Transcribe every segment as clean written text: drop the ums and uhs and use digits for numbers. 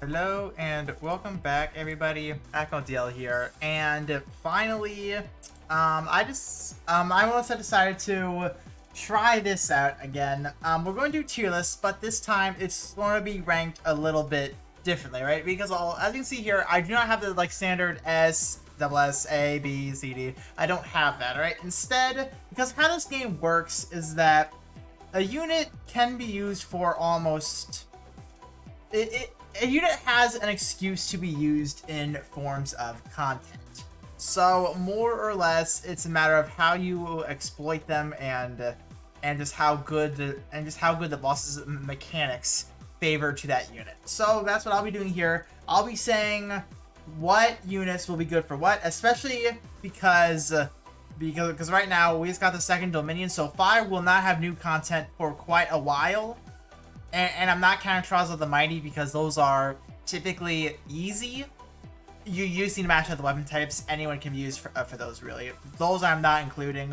Hello and welcome back, everybody. DL here, and finally, I also decided to try this out again. We're going to do tier lists, but this time it's going to be ranked a little bit differently, right? Because as you can see here, I do not have the standard S, double S, A, B, C, D. I don't have that, right? Instead, because how this game works is that a unit can be used for almost a unit has an excuse to be used in forms of content. So more or less, it's a matter of how you exploit them and just how good the boss's mechanics favor to that unit. So that's what I'll be doing here. I'll be saying what units will be good for what, especially because right now we just got the second Dominion, so fire will not have new content for quite a while. And I'm not counting Trials of the Mighty because those are typically easy. You just need to match up the weapon types. Anyone can use for those, really. Those I'm not including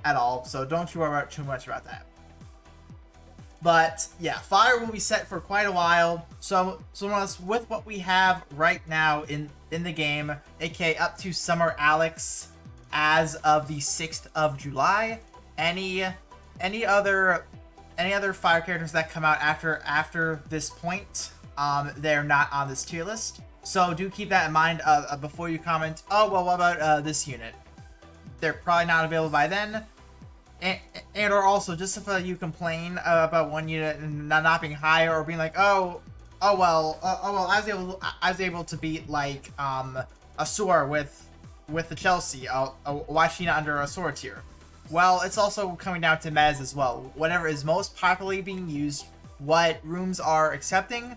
at all, so don't you worry too much about that. But yeah, fire will be set for quite a while. So with what we have right now in the game, aka up to Summer Alex, as of the 6th of July, any other fire characters that come out after this point, they're not on this tier list. So do keep that in mind before you comment, oh, well, what about this unit? They're probably not available by then. And or also, just if you complain about one unit not being higher, or being like, well, I was able to beat, like, Asura with the Chelsea. Why is she not under Asura tier? Well, it's also coming down to mez as well. Whatever is most popularly being used, what rooms are accepting.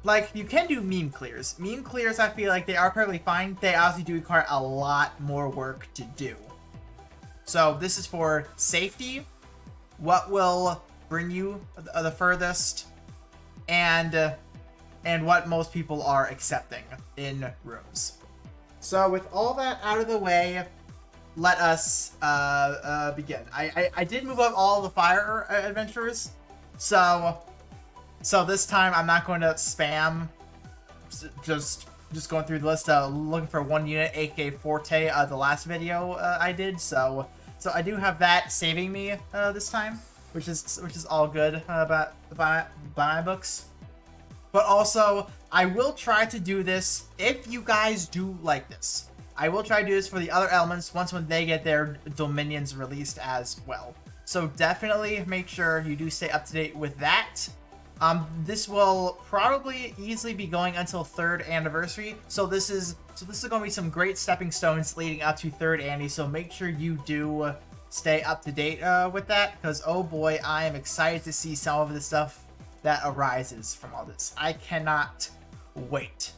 Like, you can do meme clears. Meme clears, I feel like they are perfectly fine. They obviously do require a lot more work to do. So this is for safety, what will bring you the furthest, and what most people are accepting in rooms. So with all that out of the way, let us begin. I did move up all the fire adventurers, so this time I'm not going to spam just going through the list looking for one unit, aka Forte, the last video I did. So I do have that saving me this time, which is all good by my books. But also, I will try to do this if you guys do like this. I will try to do this for the other elements when they get their dominions released as well. So definitely make sure you do stay up to date with that. This will probably easily be going until 3rd anniversary. So this is going to be some great stepping stones leading up to 3rd Annie. So make sure you do stay up to date with that, because oh boy, I am excited to see some of the stuff that arises from all this. I cannot wait.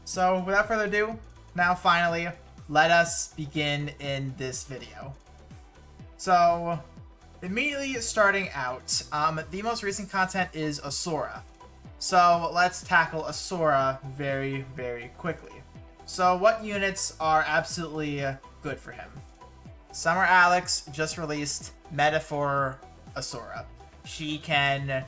So without further ado, now finally, let us begin in this video. So immediately starting out, the most recent content is Asura. So let's tackle Asura very, very quickly. So what units are absolutely good for him? Summer Alex just released meta for Asura. She can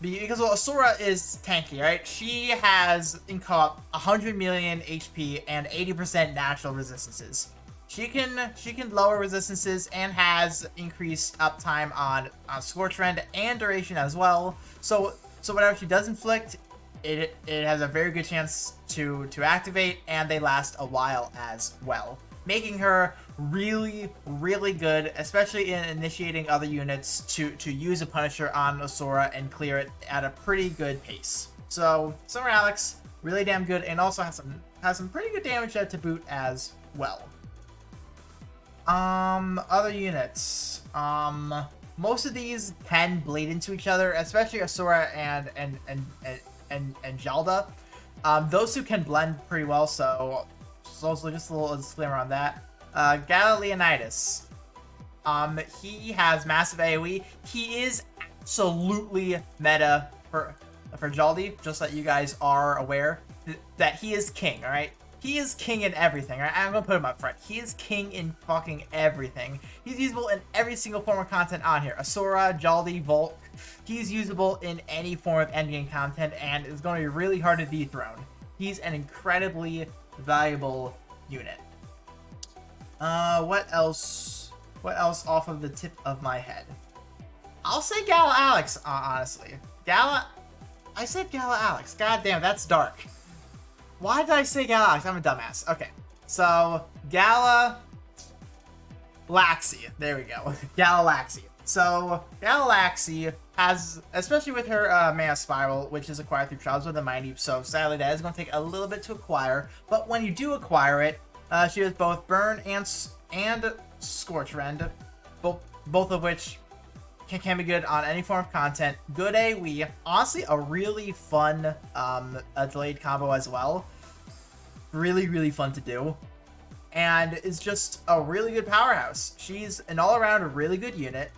because Asura is tanky, right? She has in co-op 100 million HP and 80% natural resistances. She can lower resistances and has increased uptime on Scorch Rend and duration as well. So whatever she does inflict, it has a very good chance to activate, and they last a while as well, making her really, really good, especially in initiating other units to use a Punisher on Asura and clear it at a pretty good pace. So Summer Alex, really damn good, and also has some pretty good damage to boot as well. Other units. Most of these can bleed into each other, especially Asura and Jalda. Those two can blend pretty well, so just a little disclaimer on that. Leonidas. He has massive AoE. He is absolutely meta for Jaldi, just so that you guys are aware that he is king, alright? He is king in everything, right? I'm gonna put him up front. He is king in fucking everything. He's usable in every single form of content on here. Asura, Jaldi, Volk, He's usable in any form of endgame content and is going to be really hard to dethrone. He's an incredibly valuable unit. What else? What else off of the tip of my head? I'll say Gala Alex, honestly. I said Gala Alex. God damn, that's dark. Why did I say Gala Alex? I'm a dumbass. Okay, so Gala Laxi. There we go. Galaxy. So Galaxy has, especially with her Mana Spiral, which is acquired through Trials of the Mighty, so sadly that is going to take a little bit to acquire, but when you do acquire it, she has both Burn and Scorch Rend, both of which can be good on any form of content. Good AoE. Honestly, a really fun a delayed combo as well. Really, really fun to do. And is just a really good powerhouse. She's an all-around really good unit.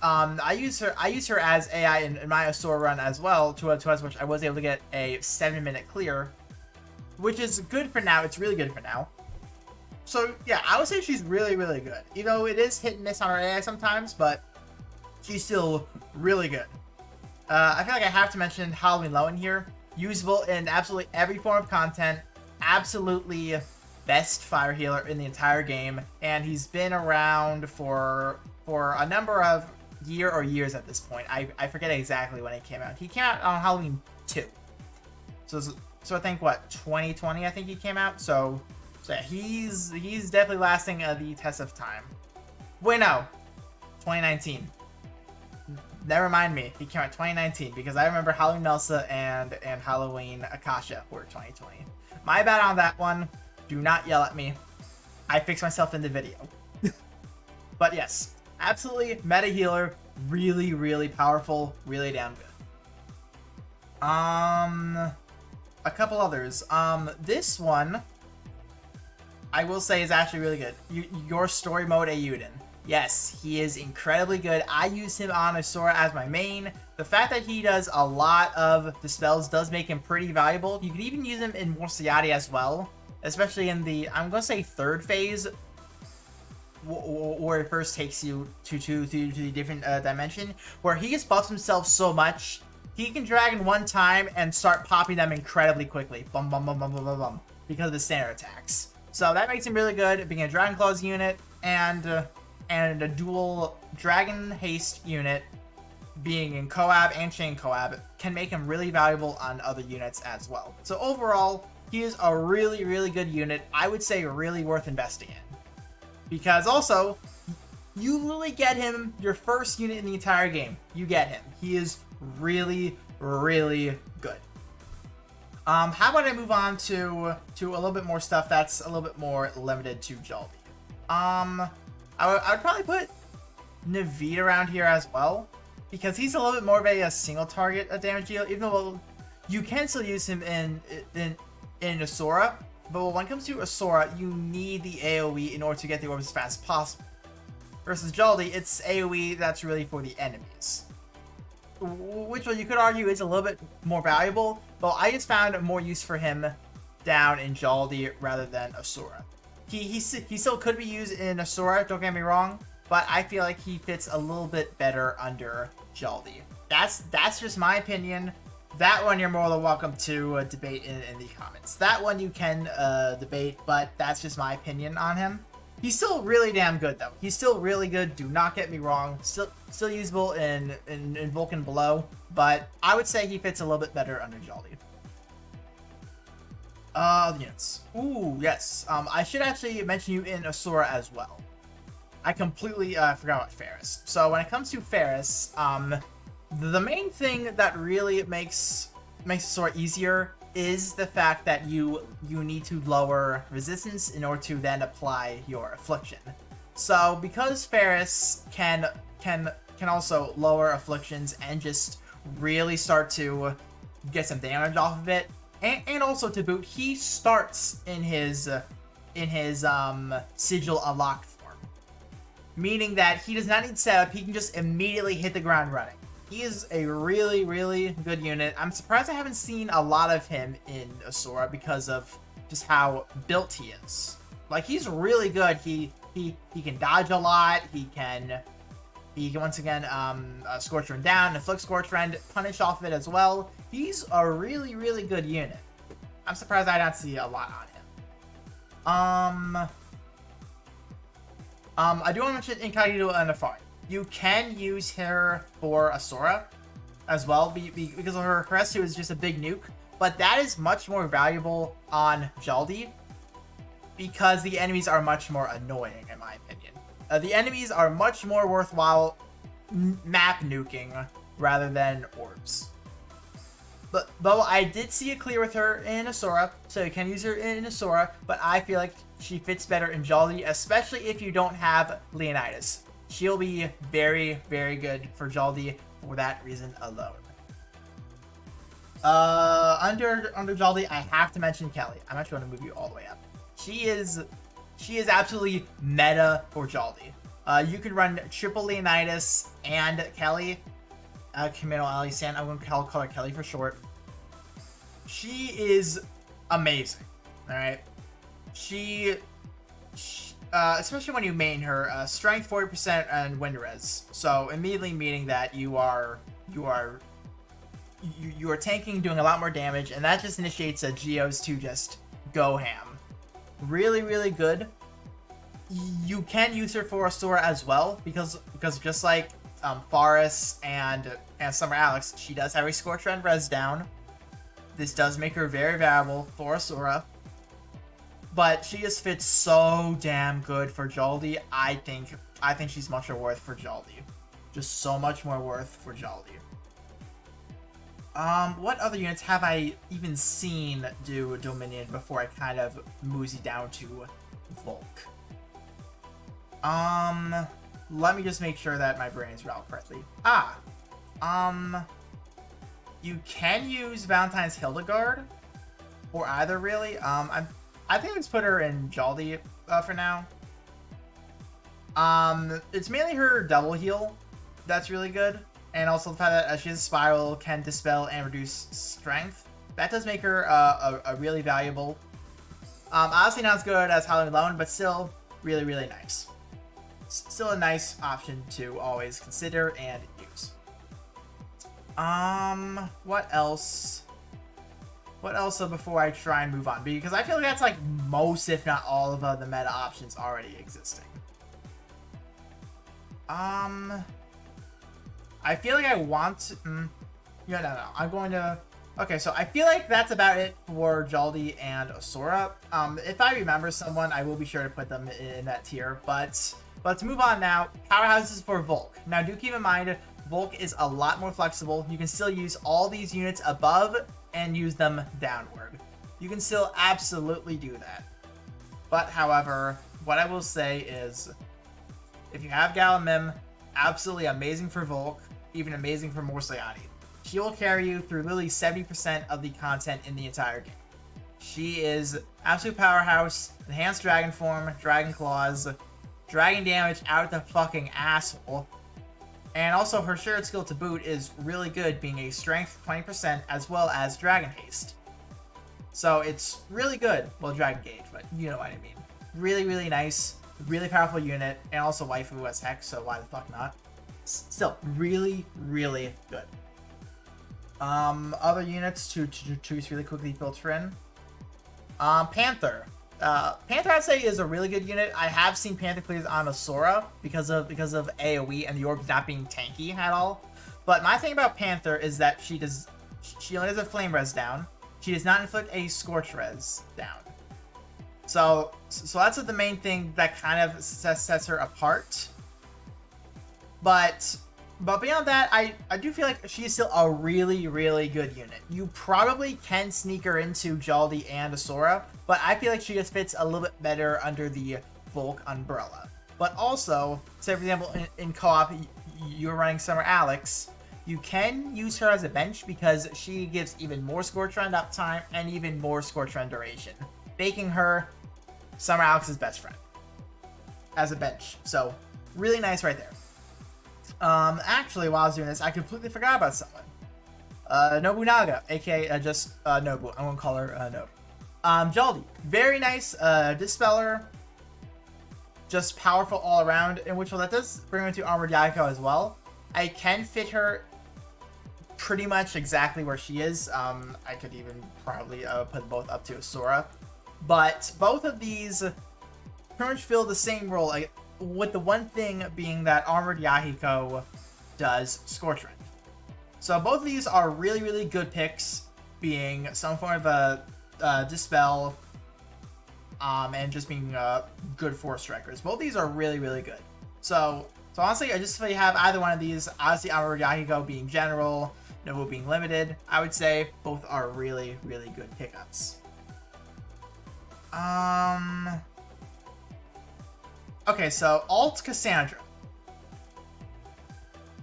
I use her as AI in my Asura run as well, to as much I was able to get a 7-minute clear, which is good for now. It's really good for now. So yeah, I would say she's really, really good. Even though it is hit and miss on her AI sometimes, but she's still really good. I feel like I have to mention Halloween Lowen here. Usable in absolutely every form of content. Absolutely best fire healer in the entire game, and he's been around for a number of years at this point. I forget exactly when he came out. He came out on Halloween 2. So I think what, 2020 I think he came out. So yeah, he's definitely lasting the test of time. Wait, no, 2019. Never mind me. He came out 2019 because I remember Halloween Nelsa and Halloween Akasha were 2020. My bad on that one. Do not yell at me. I fixed myself in the video. But yes, absolutely meta healer. Really, really powerful. Really damn good. A couple others. This one, I will say, is actually really good. Your story mode Ayuden. Yes, he is incredibly good. I use him on Asura as my main. The fact that he does a lot of the spells does make him pretty valuable. You can even use him in Morsiati as well. Especially in the, I'm going to say, third phase, where it first takes you to the different dimension, where he just buffs himself so much, he can Dragon one time and start popping them incredibly quickly. Bum, bum, bum, bum, bum, bum, bum, because of his standard attacks. So that makes him really good, being a Dragon Claws unit, and a dual Dragon Haste unit, being in Coab and Chain Coab, can make him really valuable on other units as well. So overall, he is a really, really good unit. I would say really worth investing in. Because also, you literally get him your first unit in the entire game. You get him. He is really, really good. How about I move on to a little bit more stuff that's a little bit more limited to Jaldi. I would probably put Naveed around here as well, because he's a little bit more of a single target damage deal, even though you can still use him in Asura, but when it comes to Asura, you need the AoE in order to get the orbs as fast as possible. Versus Jaldi, it's AoE that's really for the enemies. Which one you could argue is a little bit more valuable, but I just found more use for him down in Jaldi rather than Asura. He still could be used in Asura, don't get me wrong, but I feel like he fits a little bit better under Jaldi. That's just my opinion. That one you're more than welcome to debate in the comments. That one you can debate, but that's just my opinion on him. He's still really damn good though. He's still really good, do not get me wrong. Still usable in Volk and below, but I would say he fits a little bit better under Jaldi. The units. Ooh, yes. I should actually mention you in Asura as well. I completely forgot about Ferris. So when it comes to Ferris, the main thing that really makes Asura easier is the fact that you need to lower resistance in order to then apply your affliction. So because Ferris can also lower afflictions and just really start to get some damage off of it, and also to boot, he starts in his sigil unlocked form, meaning that he does not need setup. He can just immediately hit the ground running. He is a really, really good unit. I'm surprised I haven't seen a lot of him in Asura because of just how built he is. Like, he's really good. He can dodge a lot. He can He can once again Scorch Rend down, Inflict Scorch Rend, punish off of it as well. He's a really, really good unit. I'm surprised I don't see a lot on him. I do want to mention Incognito and Nefari. You can use her for Asura as well, because of her S2 is just a big nuke. But that is much more valuable on Jaldi, because the enemies are much more annoying, in my opinion. The enemies are much more worthwhile map nuking rather than orbs. But I did see a clear with her in Asura, so you can use her in Asura, but I feel like she fits better in Jaldi, especially if you don't have Leonidas. She'll be very, very good for Jaldi for that reason alone. Under Jaldi, I have to mention Kelly. I'm actually going to move you all the way up. She is absolutely meta for Jaldi. You can run triple Leonidas and Kelly. Camino Alisan, I'm going to call her Kelly for short. She is amazing. All right. She especially when you main her, strength 40% and wind res. So immediately meaning that you are tanking, doing a lot more damage, and that just initiates a Geos to just go ham. Really, really good. You can use her for Asura as well, because just like Forest and Summer Alex, she does have a Scorch Rend res down. This does make her very valuable for Asura. But she just fits so damn good for Jaldi. I think she's much more worth for Jaldi. Just so much more worth for Jaldi. What other units have I even seen do Dominion before I kind of mosey down to Volk? Let me just make sure that my brain is routed correctly. You can use Valentine's Hildegard, or either really. I think let's put her in Jaldi for now. It's mainly her double heal that's really good, and also the fact that she has a spiral, can dispel and reduce strength. That does make her a really valuable. Obviously not as good as Halloween Alone, but still really, really nice. Still a nice option to always consider and use. What else? What else before I try and move on? Because I feel like that's like most, if not all, of the meta options already existing. I feel like I want to... no. I'm going to... Okay, so I feel like that's about it for Jaldi and Asura. If I remember someone, I will be sure to put them in that tier. But let's move on now. Powerhouses for Volk. Now, do keep in mind, Volk is a lot more flexible. You can still use all these units above and use them downward. You can still absolutely do that. But, however, what I will say is, if you have Galamim, absolutely amazing for Volk, even amazing for Morsiani. She will carry you through literally 70% of the content in the entire game. She is absolute powerhouse, enhanced dragon form, dragon claws, dragon damage out the fucking asshole. And also her shared skill to boot is really good, being a strength 20% as well as dragon haste. So it's really good. Well, dragon gauge, but you know what I mean. Really, really nice, really powerful unit, and also waifu as heck, so why the fuck not? Still, really, really good. Other units to choose really quickly filter in. Panther. Panther, I'd say, is a really good unit. I have seen Panther clears on Asura because of AoE and the orbs not being tanky at all. But my thing about Panther is that she only has a flame res down. She does not inflict a scorch res down. So that's the main thing that kind of sets her apart. But beyond that, I do feel like she's still a really, really good unit. You probably can sneak her into Jaldi and Asura, but I feel like she just fits a little bit better under the Volk umbrella. But also, say for example, in co-op, you're running Summer Alex, you can use her as a bench because she gives even more Scorch Rend uptime and even more Scorch Rend duration, making her Summer Alex's best friend as a bench. So, really nice right there. Actually, while I was doing this, I completely forgot about someone. Nobunaga, aka just Nobu. I'm gonna call her Nobu. Jaldi, very nice dispeller. just powerful all around, in which that does bring me to Armored Yahiko as well. I can fit her pretty much exactly where she is. I could even probably put both up to Asura. But both of these pretty much fill the same role, like, with the one thing being that Armored Yahiko does Scorch Rend. So both of these are really, really good picks, being some form of a Dispel, and just being good Force Strikers. Both of these are really, really good. So honestly, I just if you have either one of these, obviously Armored Yahiko being general, Nobu being limited, I would say both are really, really good pickups. Okay, so Alt Cassandra.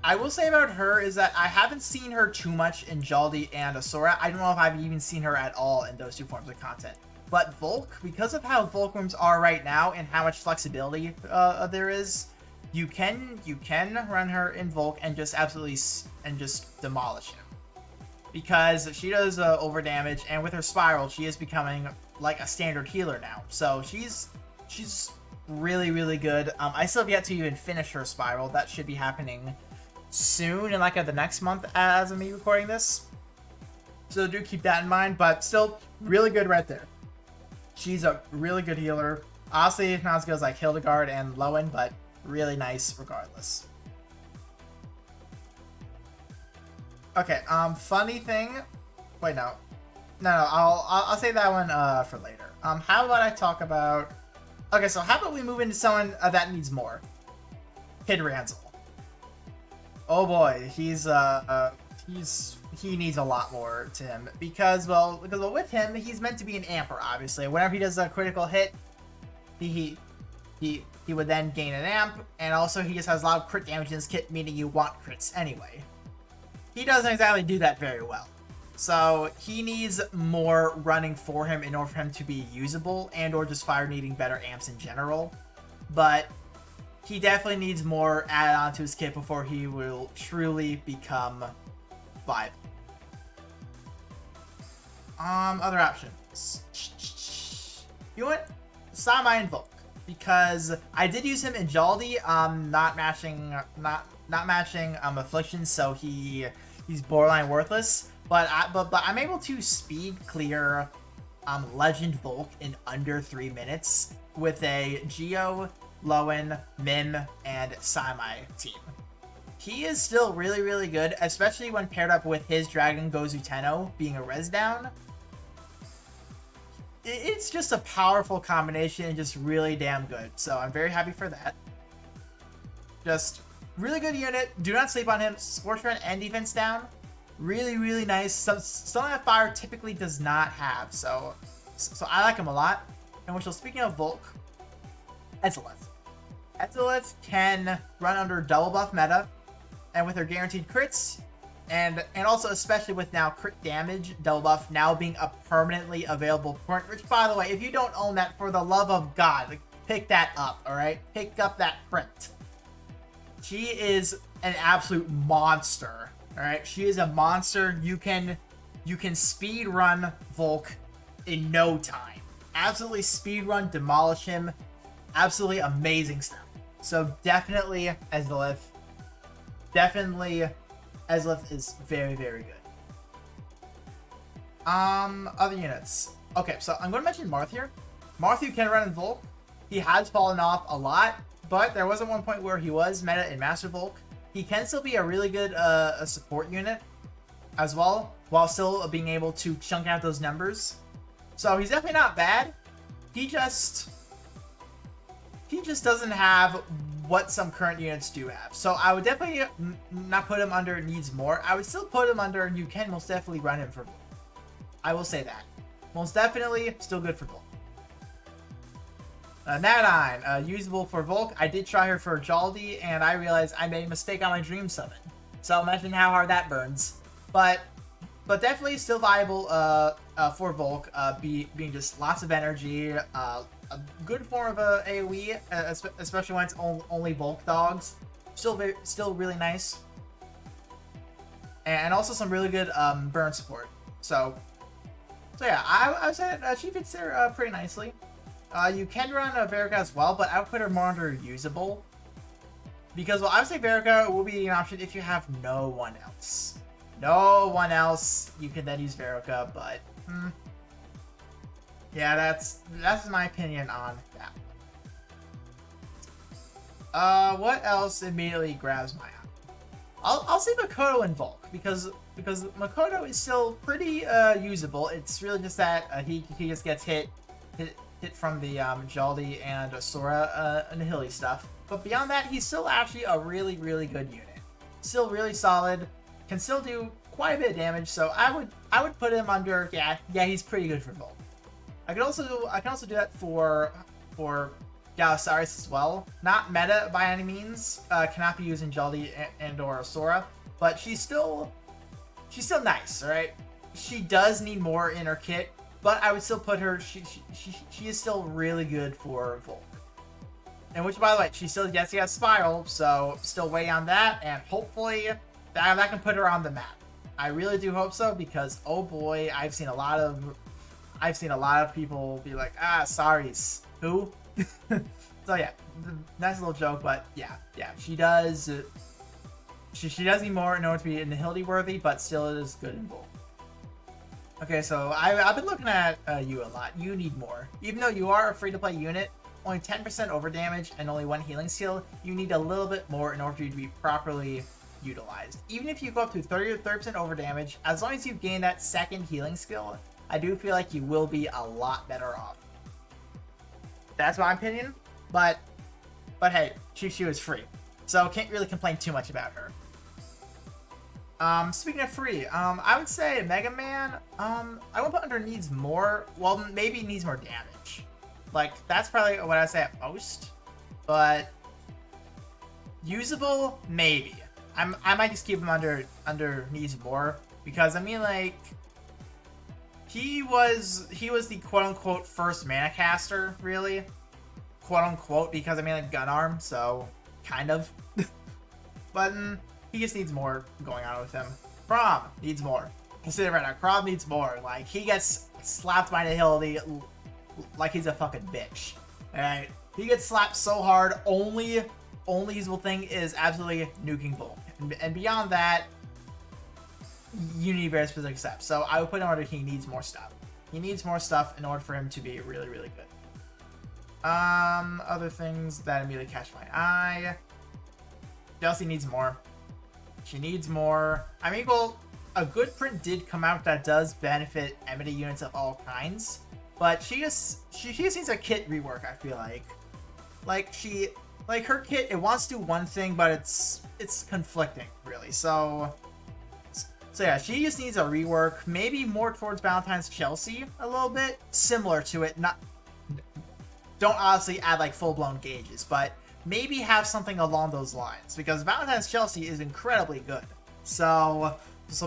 I will say about her is that I haven't seen her too much in Jaldi and Asura. I don't know if I've even seen her at all in those two forms of content. But Volk, because of how Volk rooms are right now and how much flexibility there is, you can run her in Volk and just absolutely demolish him. Because she does over damage, and with her spiral, she is becoming like a standard healer now. So she's really, really good. I still have yet to even finish her spiral. That should be happening soon, in like the next month as of me recording this. So do keep that in mind, but still really good right there. She's a really good healer. Honestly, not as good as like Hildegard and Lowen, but really nice regardless. Okay, funny thing. Wait, no, I'll save that one for later. How about I talk about? Okay, so how about we move into someone that needs more? Kid Ranzel. Oh boy, he needs a lot more to him because with him, he's meant to be an amper, obviously. Whenever he does a critical hit, he would then gain an amp, and also he just has a lot of crit damage in his kit, meaning you want crits anyway. He doesn't exactly do that very well. So he needs more running for him in order for him to be usable, and or just fire needing better amps in general. But he definitely needs more added on to his kit before he will truly become viable. Other options. You know what? Samai and Volk. Because I did use him in Jaldi, not matching Affliction, so he's borderline worthless. But I'm able to speed clear Legend Volk in under 3 minutes with a Geo, Lowen, Mim, and Samai team. He is still really, really good, especially when paired up with his Dragon Gozu Tenno being a res down. It's just a powerful combination and just really damn good. So I'm very happy for that. Just really good unit. Do not sleep on him. Scorch Rend and defense down. Really, really nice. Something that fire typically does not have. So I like him a lot. And which, speaking of Volk, Jaldabaoth. Jaldabaoth can run under double buff meta, and with her guaranteed crits, and also especially with now crit damage double buff now being a permanently available point. Which, by the way, if you don't own that, for the love of God, pick that up. All right, pick up that print. She is an absolute monster. All right, she is a monster. You can speed run Volk in no time. Absolutely speed run, demolish him. Absolutely amazing stuff. So definitely Jaldabaoth. Definitely Jaldabaoth is very, very good. Other units. Okay, so I'm going to mention Marth here. Marth you can run in Volk. He has fallen off a lot, but there was at one point where he was meta in Master Volk. He can still be a really good a support unit as well, while still being able to chunk out those numbers. So he's definitely not bad. He just doesn't have what some current units do have. So I would definitely not put him under needs more. I would still put him under you can most definitely run him for Volk. I will say that. Most definitely still good for Volk. Nadine, usable for Volk. I did try her for Jaldi, and I realized I made a mistake on my Dream Summon. So imagine how hard that burns. But definitely still viable for Volk, being just lots of energy, a good form of a AoE, especially when it's only Volk dogs. Still really nice. And also some really good burn support. So yeah, I would say she fits there pretty nicely. You can run a Verica as well, but I would put her more under usable. Because, well, I would say Verica will be an option if you have no one else. No one else, you can then use Verica, but... yeah, that's my opinion on that. What else immediately grabs my eye? I'll say Makoto and Volk, because Makoto is still pretty usable. It's really just that he just gets hit from the Jaldi and Asura Nihili stuff. But beyond that, he's still actually a really, really good unit. Still really solid, can still do quite a bit of damage. So I would put him under, yeah, he's pretty good for Volk. I can also do that for Galisarius as well. Not meta by any means. Cannot be used in Jaldi and or Asura, but she's still nice. All right, she does need more in her kit, but I would still put her. She is still really good for Volk. And which, by the way, she still gets to get Spiral, so still waiting on that, and hopefully that can put her on the map. I really do hope so, because oh boy, I've seen a lot of people be like, sorries, who? So yeah, nice little joke, but yeah, she does. She does need more in order to be Nihility worthy, but still it is good in Volk. Okay, so I've been looking at you a lot. You need more, even though you are a free-to-play unit. Only 10% over damage and only 1 healing skill, you need a little bit more in order for you to be properly utilized. Even if you go up to 30% over damage, as long as you gain that second healing skill, I do feel like you will be a lot better off. That's my opinion, but hey, she was free, so can't really complain too much about her. Speaking of free, I would say Mega Man, I won't put under needs more, well, maybe needs more damage. Like, that's probably what I say at most, but usable, maybe. I might just keep him under needs more, because I mean, like, he was the quote-unquote first mana caster, really, quote-unquote, because I mean, like, gun arm, so kind of. But he just needs more going on with him. Prom needs more. Consider right now, Prom needs more. Like, he gets slapped by Nihility like he's a fucking bitch. Alright? He gets slapped so hard, only usable thing is absolutely nuking Volk. And beyond that, you need very specific steps. So I would put in order he needs more stuff. He needs more stuff in order for him to be really, really good. Other things that immediately catch my eye. Chelsea needs more. She needs more. I mean, well, a good print did come out that does benefit enmity units of all kinds. But she just needs a kit rework, I feel like. Like her kit, it wants to do one thing, but it's conflicting, really. So yeah, she just needs a rework, maybe more towards Valentine's Chelsea a little bit, similar to it. Don't honestly add like full-blown gauges, but maybe have something along those lines, because Valentine's Chelsea is incredibly good. So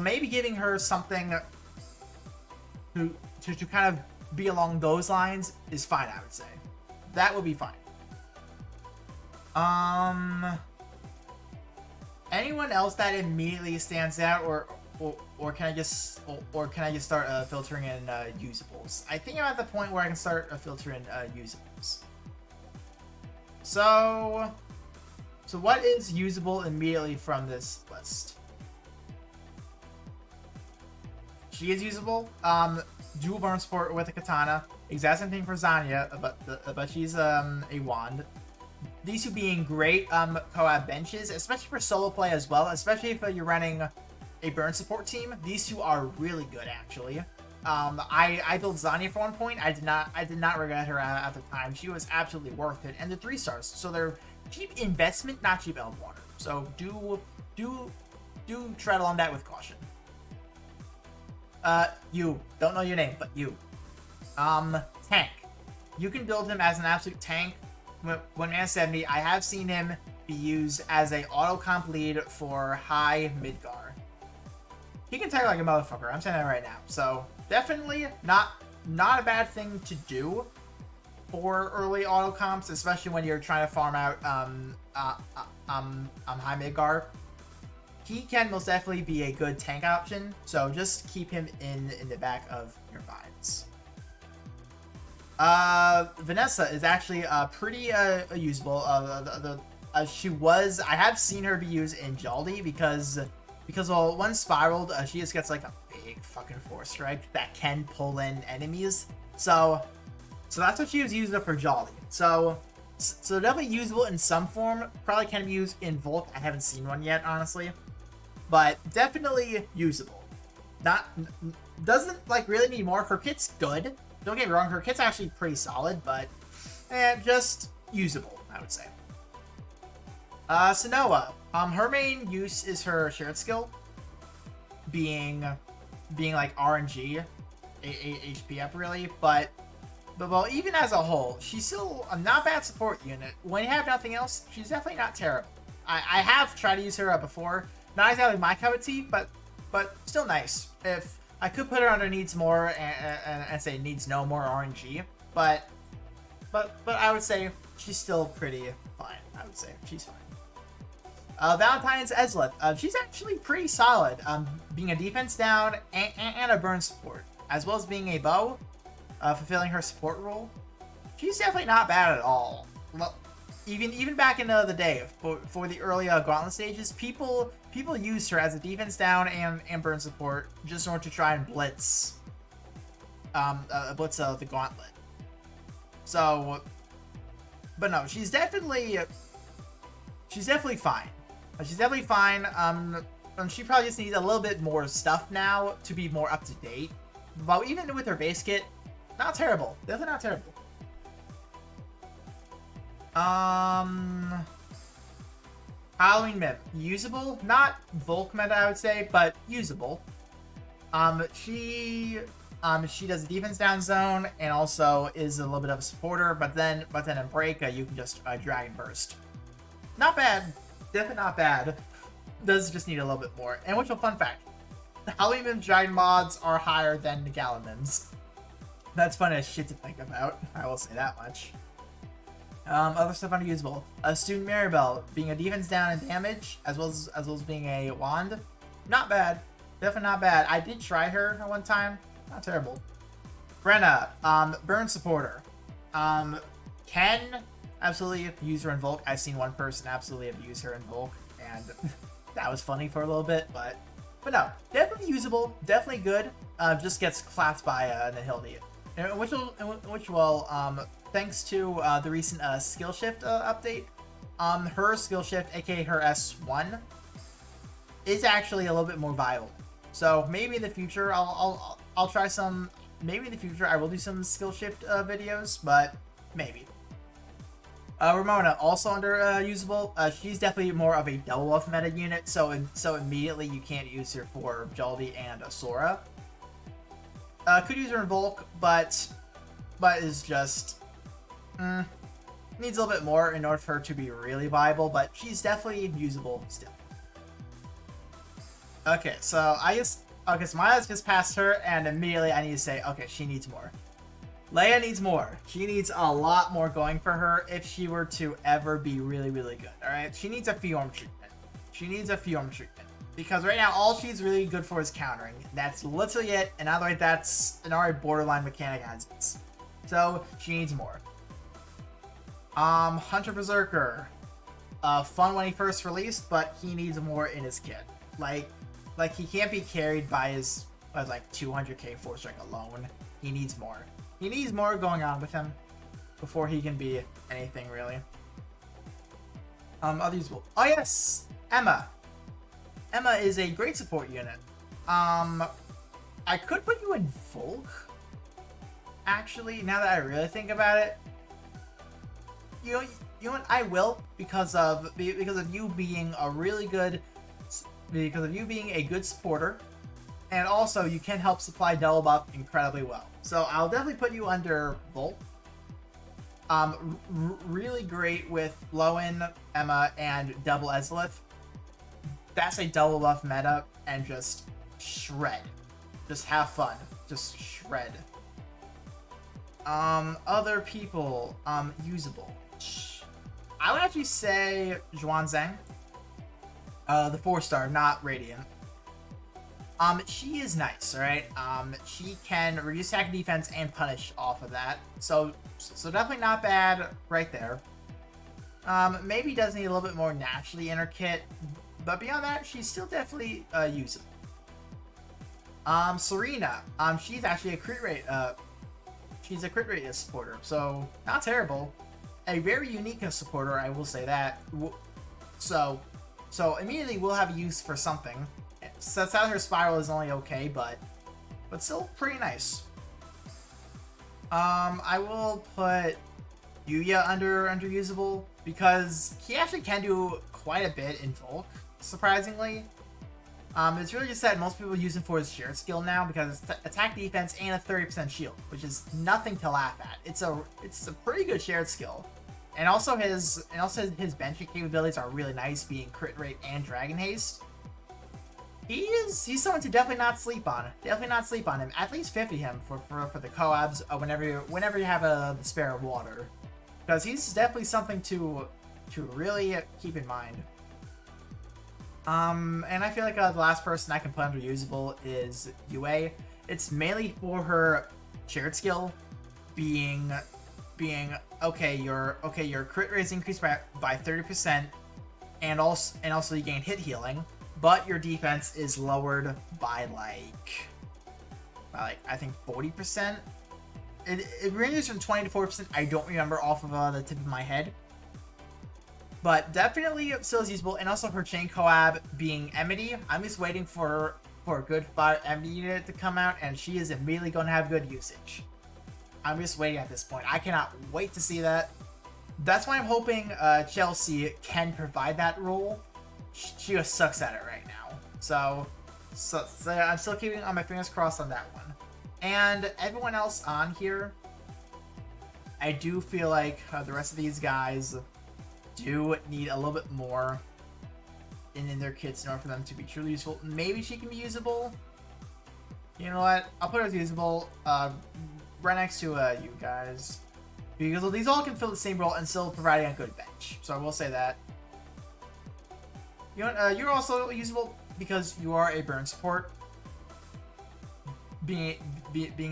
maybe giving her something to kind of be along those lines is fine, I would say. That would be fine. Anyone else that immediately stands out, or can I just start filtering in usables? I think I'm at the point where I can start filtering usables. So what is usable immediately from this list? She is usable. Dual burn support with a katana. Exact same thing for Zanya, but she's a wand. These two being great co-op benches, especially for solo play as well, especially if you're running a burn support team. These two are really good, actually. I built Zanya for one point. I did not regret her at the time. She was absolutely worth it, and they're 3 stars, so they're cheap investment, not cheap elf water. So do tread along that with caution. You don't know your name, but you. Tank. You can build him as an absolute tank. When man 70, I have seen him be used as a auto comp lead for high Midgar. He can tank like a motherfucker. I'm saying that right now. So definitely not a bad thing to do for early auto comps, especially when you're trying to farm out high Midgar. He can most definitely be a good tank option. So just keep him in the back of your minds. Vanessa is actually pretty usable. I have seen her be used in Jaldi because well, when spiraled, she just gets like a big fucking force strike that can pull in enemies. So that's what she was using for Jaldi. So definitely usable in some form. Probably can be used in Volk. I haven't seen one yet, honestly, but definitely usable. Not doesn't like really need more. Her kit's good. Don't get me wrong, her kit's actually pretty solid, but just usable, I would say. Sonoa. Her main use is her shared skill, being like RNG, HP up really, but well, even as a whole, she's still a not bad support unit. When you have nothing else, she's definitely not terrible. I have tried to use her before. Not exactly my cup of tea, but still nice. If I could put her under needs more and say needs no more RNG, but I would say she's still pretty fine. I would say she's fine. Valentine's Ezlith. She's actually pretty solid. Being a defense down and a burn support, as well as being a bow, fulfilling her support role. She's definitely not bad at all. Even back in the day, for the early Gauntlet stages, people used her as a defense down and burn support just in order to try and blitz the Gauntlet. So, but no, she's definitely fine. She's definitely fine. She probably just needs a little bit more stuff now to be more up to date. But even with her base kit, not terrible. Definitely not terrible. Halloween Mim. Usable. Not Volk meta, I would say, but usable. She does a defense down zone and also is a little bit of a supporter, but then in break, you can just Dragon Burst. Not bad. Definitely not bad. Does just need a little bit more. And which a fun fact. The Halloween Mim's Dragon mods are higher than the Gala Mims. That's fun as shit to think about. I will say that much. Other stuff unusable. Student Mirabelle being a defense down and damage, as well as being a wand. Not bad. Definitely not bad. I did try her at one time. Not terrible. Brenna, burn supporter. Can absolutely abuse her in Volk. I've seen one person absolutely abuse her in Volk, and that was funny for a little bit, but no, definitely usable, definitely good. Just gets clapped by Nihilde. Which will, thanks to the recent skill shift update, her skill shift, aka her S1, is actually a little bit more viable. So maybe in the future I'll try some. Maybe in the future I will do some skill shift videos, but maybe. Ramona also under usable. She's definitely more of a double buff meta unit, so immediately you can't use her for Jaldi and Asura. Could use her in Volk, but is just needs a little bit more in order for her to be really viable. But she's definitely usable still. Okay, so so my eyes just passed her, and immediately I need to say, okay, she needs more. Leia needs more. She needs a lot more going for her if she were to ever be really, really good. All right, she needs a Fiorm treatment. She needs a Fiorm treatment. Because right now, all she's really good for is countering. That's literally it, and either way, that's an already borderline mechanic as is. So, she needs more. Hunter Berserker. Fun when he first released, but he needs more in his kit. Like he can't be carried by his, like, 200k force strike alone. He needs more. He needs more going on with him before he can be anything, really. Other usable. Oh, yes! Emma. Emma is a great support unit. I could put you in Volk, actually, now that I really think about it. You know what? I will, because of you being a really good, because of you being a good supporter, and also you can help supply double buff incredibly well. So I'll definitely put you under Volk. Really great with Lowen, Emma, and double Ezlith. That's a double buff meta, and just shred. Just have fun. Just shred. Other people, usable. I would actually say Zhuan Zhang. The 4-star, not Radiant. She is nice, alright? She can reduce attack and defense and punish off of that. So definitely not bad right there. Maybe does need a little bit more naturally in her kit, but beyond that, she's still definitely usable. Serena, she's actually a crit rate, she's a crit rate supporter, so not terrible. A very unique supporter, I will say that. So immediately we'll have a use for something. Since out her spiral is only okay, but still pretty nice. I will put Yuya under usable because he actually can do quite a bit in Volk, surprisingly. It's really just that most people use him for his shared skill now because it's attack, defense, and a 30% shield, which is nothing to laugh at. It's a pretty good shared skill, and also his benching capabilities are really nice, being crit rate and dragon haste. He's someone to definitely not sleep on. Definitely not sleep on him. At least 50 him for the co-abs whenever you have a spare water, because he's definitely something to really keep in mind. And I feel like the last person I can put under usable is Yue. It's mainly for her shared skill, being okay. Your crit rate is increased by 30%, and also you gain hit healing, but your defense is lowered by like I think 40%. It ranges from 20 to 40%. I don't remember off of the tip of my head. But definitely still is usable, and also her chain collab being Emity. I'm just waiting for a good fire Emity unit to come out, and she is immediately going to have good usage. I'm just waiting at this point. I cannot wait to see that. That's why I'm hoping Chelsea can provide that role. She just sucks at it right now. So I'm still keeping on my fingers crossed on that one. And everyone else on here, I do feel like the rest of these guys do need a little bit more in their kits in order for them to be truly useful. Maybe she can be usable. You know what? I'll put her as usable right next to you guys, because these all can fill the same role and still providing a good bench. So I will say that. You know, you're also usable because you are a burn support. Being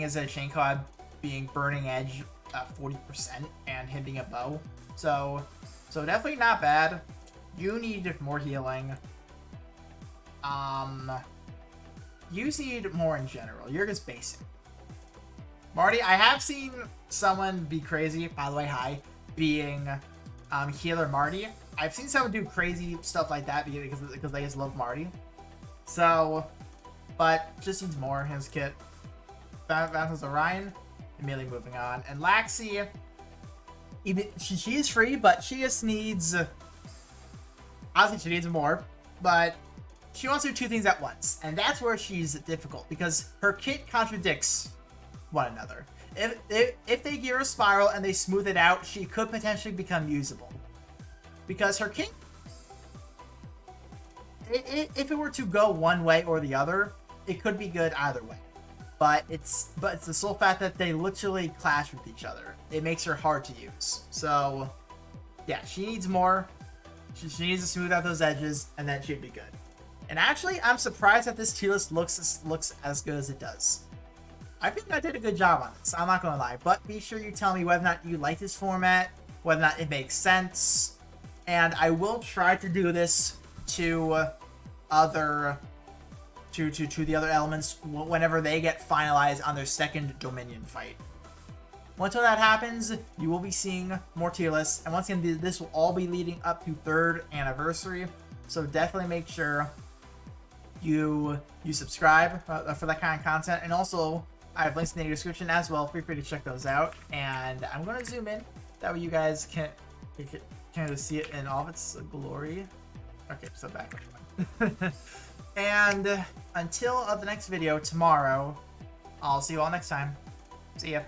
as a chain collab, being burning edge 40% and him being a bow. So definitely not bad. You need more healing. You need more in general. You're just basic. Marty, I have seen someone be crazy, by the way, hi, being healer Marty. I've seen someone do crazy stuff like that because they just love Marty. So, but just needs more in his kit. Battles Orion, immediately moving on. And Laxi, she is free, but she just needs, obviously she needs more, but she wants to do two things at once, and that's where she's difficult, because her kit contradicts one another. If they gear a spiral and they smooth it out, she could potentially become usable, because her kit, if it were to go one way or the other, it could be good either way. But it's the sole fact that they literally clash with each other. It makes her hard to use. So, yeah, she needs more. She needs to smooth out those edges, and then she'd be good. And actually, I'm surprised that this tier list looks as good as it does. I think I did a good job on this. I'm not gonna lie. But be sure you tell me whether or not you like this format, whether or not it makes sense, and I will try to do this to the other elements whenever they get finalized on their second Dominion fight. Once that happens, you will be seeing more tier lists, and once again, this will all be leading up to 3rd anniversary, so definitely make sure you subscribe for that kind of content, and also I have links in the description as well. Feel free to check those out, and I'm going to zoom in, that way you guys can just see it in all of its glory. Okay, so back up. And until the next video tomorrow, I'll see you all next time. See ya.